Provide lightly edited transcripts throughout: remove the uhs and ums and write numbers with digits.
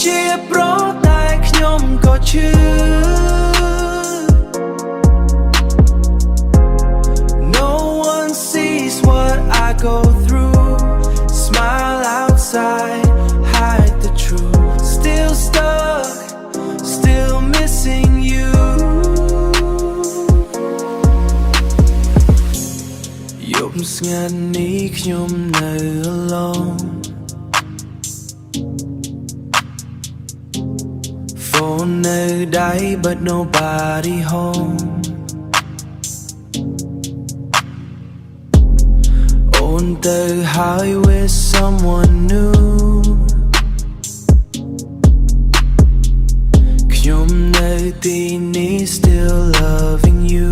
ជាប្រតែខ្ញុំក៏ឈឺ No one sees what I go through. Smile outside, hide the truth. Still stuck, still missing you. យប់ស្ងាត់នេះខ្ញុំនៅ alone. Phone នៅដៃ but nobody home. On the highway with someone new. ខ្ញុំនៅទីនេះ still loving you.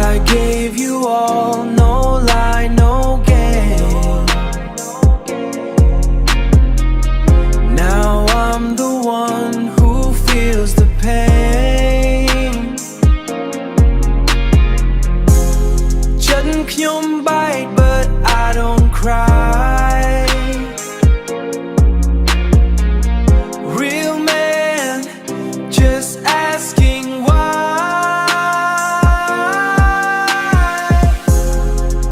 I gave you all, no lie, no game. Now I'm the one who feels the pain. ចិត្តខ្ញុំ bite but I don't cry. Real man, just asking why.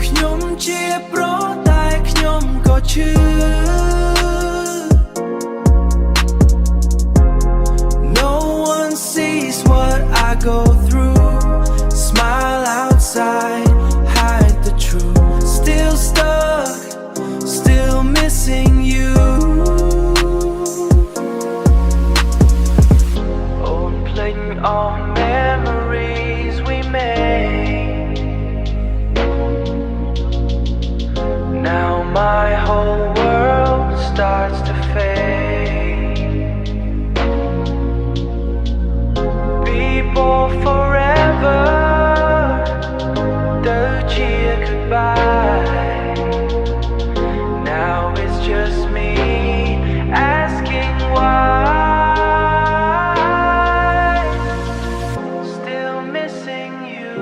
ខ្ញុំជាប្រតែខ្ញុំក៏ឈឺ No one sees what I go through. Smile outside, hide the truth. Still stuck, still missing you. Oh, playing all memories we made. Now my whole world starts to fade. People forever, the cheer goodbye. Now it's just me asking why. Still missing you.